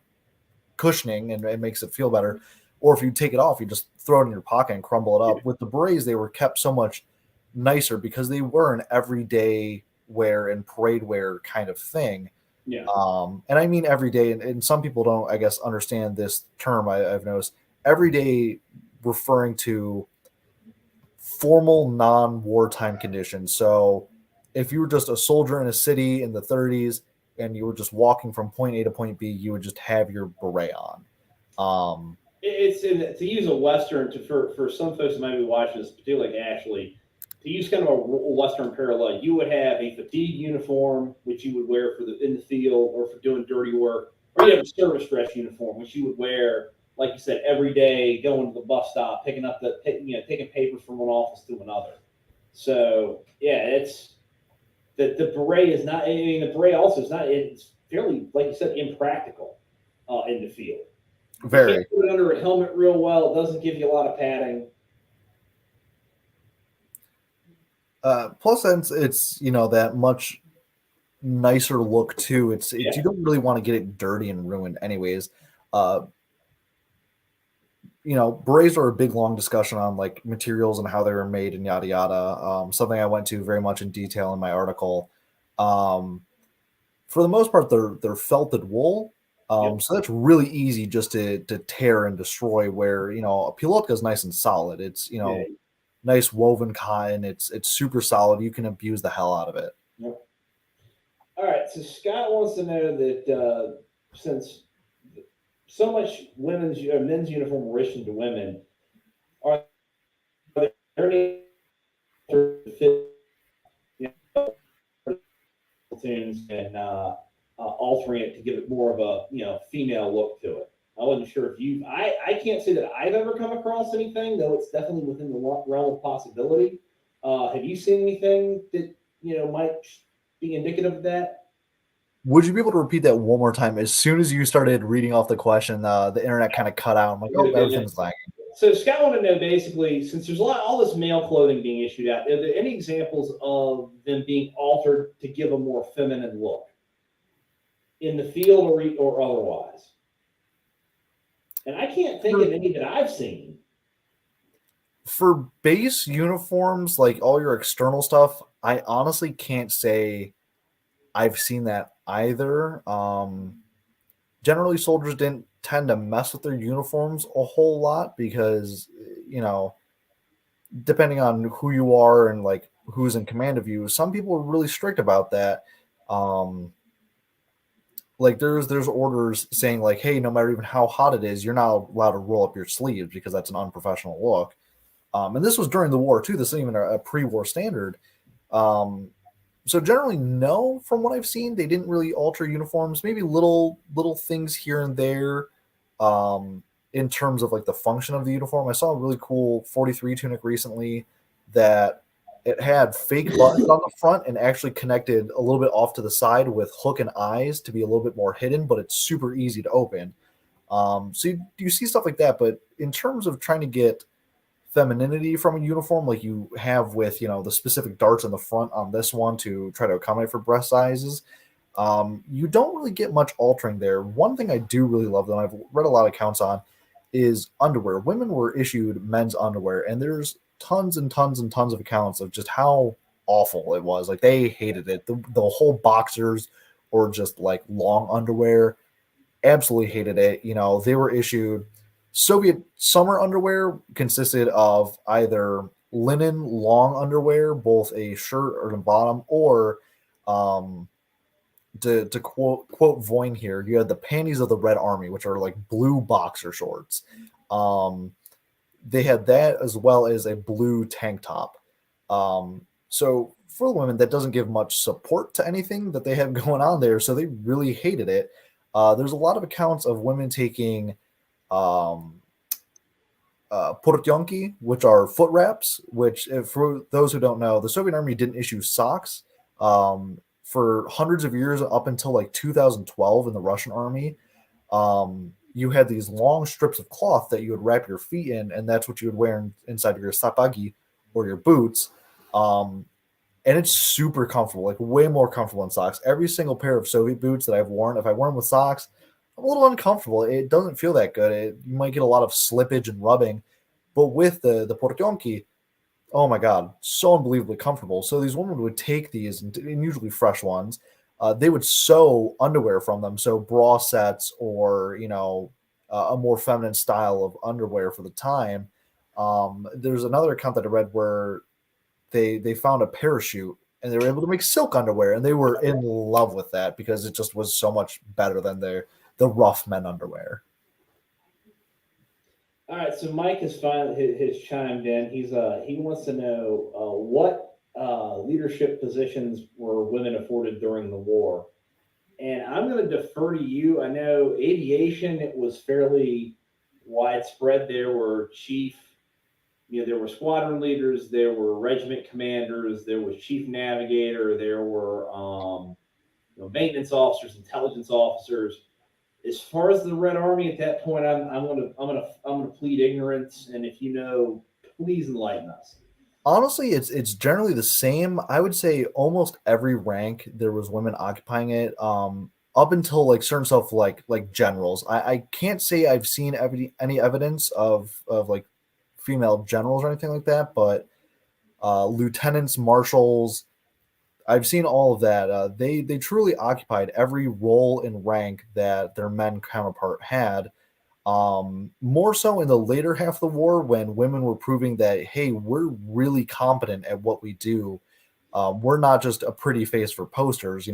cushioning and it makes it feel better. Or if you take it off, you just throw it in your pocket and crumble it up. With the berets, they were kept so much nicer because they were an everyday wear and parade wear kind of thing. Yeah. And I mean everyday, and some people don't, I guess, understand this term. I've noticed everyday referring to formal non-wartime conditions. So if you were just a soldier in a city in the 30s and you were just walking from point A to point B, you would just have your beret on. To use a Western for some folks that might be watching this, particularly like Ashley, to use kind of a Western parallel, you would have a fatigue uniform, which you would wear in the field or for doing dirty work, or you have a service dress uniform, which you would wear, like you said, every day, going to the bus stop, taking papers from one office to another. So yeah, it's the beret is not. I mean, the beret also is not. It's fairly, like you said, impractical in the field. You Very. can't put it under a helmet real well. It doesn't give you a lot of padding. Plus, it's that much nicer look too. You don't really want to get it dirty and ruined, anyways. Berets are a big long discussion on like materials and how they were made and yada yada. Something I went to very much in detail in my article. For the most part, they're felted wool. So that's really easy just to tear and destroy. Where a pilotka is nice and solid. It's nice woven cotton. It's super solid. You can abuse the hell out of it. Yep. All right. So Scott wants to know that since so much men's uniform were issued to women, are there any fit platoons and altering it to give it more of a female look to it? I wasn't sure if I can't say that I've ever come across anything, though it's definitely within the realm of possibility. Have you seen anything that might be indicative of that? Would you be able to repeat that one more time? As soon as you started reading off the question, the internet kind of cut out. I'm like, oh, everything's lagging. So Scott wanted to know, basically, since there's all this male clothing being issued out, are there any examples of them being altered to give a more feminine look in the field or otherwise? And I can't think of any that I've seen. For base uniforms, like all your external stuff, I honestly can't say I've seen that either. Generally, soldiers didn't tend to mess with their uniforms a whole lot because, depending on who you are and like who's in command of you, some people are really strict about that. Like there's orders saying like, hey, no matter even how hot it is, you're not allowed to roll up your sleeves because that's an unprofessional look. And this was during the war too. This isn't even a pre-war standard. So generally, no. From what I've seen, they didn't really alter uniforms. Maybe little things here and there, in terms of like the function of the uniform. I saw a really cool 43 tunic recently that it had fake buttons on the front and actually connected a little bit off to the side with hook and eyes to be a little bit more hidden, but it's super easy to open. So you see stuff like that. But in terms of trying to get femininity from a uniform like you have with the specific darts on the front on this one to try to accommodate for breast sizes, you don't really get much altering there. One thing I do really love that I've read a lot of accounts on is underwear. Women were issued men's underwear, and there's tons and tons and tons of accounts of just how awful it was. Like they hated it. The whole boxers or just like long underwear, absolutely hated it. They were issued Soviet summer underwear consisted of either linen long underwear, both a shirt or a bottom, or to quote Voin here, you had the panties of the Red Army, which are like blue boxer shorts. They had that as well as a blue tank top. So for the women, that doesn't give much support to anything that they have going on there. So they really hated it. There's a lot of accounts of women taking portionki, which are foot wraps, which, for those who don't know, the Soviet Army didn't issue socks for hundreds of years up until like 2012 in the Russian Army. You had these long strips of cloth that you would wrap your feet in, and that's what you would wear inside of your sapagi or your boots. and it's super comfortable, like way more comfortable than socks. Every single pair of Soviet boots that I've worn, if I wear them with socks, I'm a little uncomfortable. It doesn't feel that good. You might get a lot of slippage and rubbing, but with the portionki, oh my god, so unbelievably comfortable. So these women would take these, and usually fresh ones. They would sew underwear from them, so bra sets or a more feminine style of underwear for the time. There's another account that I read where they found a parachute and they were able to make silk underwear, and they were in love with that because it just was so much better than the rough men underwear. All right, so Mike has finally has chimed in. He wants to know what leadership positions were women afforded during the war, and I'm going to defer to you. I know aviation, it was fairly widespread. There were there were squadron leaders, there were regiment commanders, there was chief navigator, there were maintenance officers, intelligence officers. As far as the Red Army at that point, I'm gonna plead ignorance, and if you know, please enlighten us. Honestly, it's generally the same. I would say almost every rank there was women occupying it. Up until like certain stuff like generals. I can't say I've seen any evidence of like female generals or anything like that, but lieutenants, marshals, I've seen all of that. They truly occupied every role and rank that their men counterpart had. More so in the later half of the war when women were proving that, hey, we're really competent at what we do. We're not just a pretty face for posters.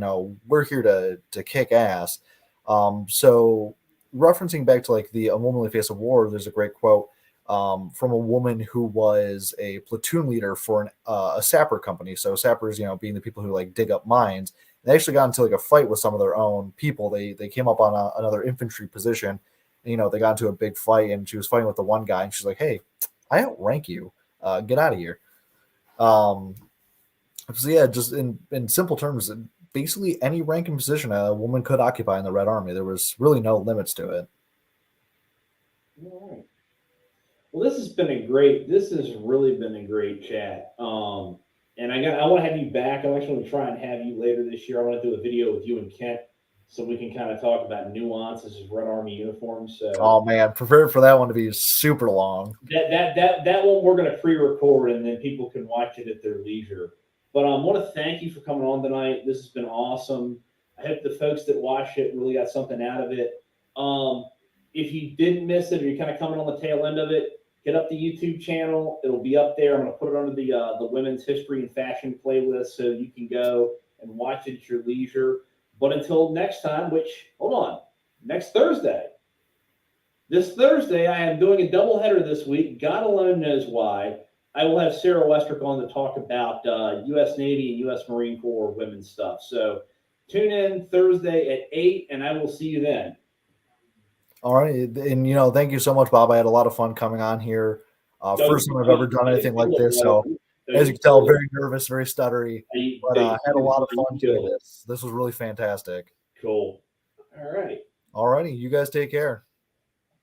We're here to kick ass. So referencing back to like the unwomanly face of war, there's a great quote from a woman who was a platoon leader for a sapper company. So sappers, being the people who like dig up mines. They actually got into like a fight with some of their own people. They came up on another infantry position. They got into a big fight, and she was fighting with the one guy, and she's like, "Hey, I outrank you. Get out of here." Um, so yeah, just in simple terms, basically any rank and position a woman could occupy in the Red Army. There was really no limits to it. All right. Well, this has really been a great chat. And I want to have you back. I'm actually going to try and have you later this year. I want to do a video with you and Kent so we can kind of talk about nuances of Red Army uniforms. So Oh man, prefer for that one to be super long. that one we're going to pre-record and then people can watch it at their leisure. But I want to thank you for coming on tonight. This has been awesome. I hope the folks that watch it really got something out of it. If you didn't miss it or you're kind of coming on the tail end of it, hit up the YouTube channel. It'll be up there. I'm going to put it under the women's history and fashion playlist so you can go and watch it at your leisure. But until next time, hold on, next Thursday. This Thursday, I am doing a doubleheader this week. God alone knows why. I will have Sarah Westrick on to talk about U.S. Navy and U.S. Marine Corps women's stuff. So tune in Thursday at 8, and I will see you then. All right, and thank you so much, Bob. I had a lot of fun coming on here. First time I've ever done anything like this, so as you can tell, very nervous, very stuttery, but had a lot of fun doing this. This was really fantastic. Cool. All right. All righty, you guys take care.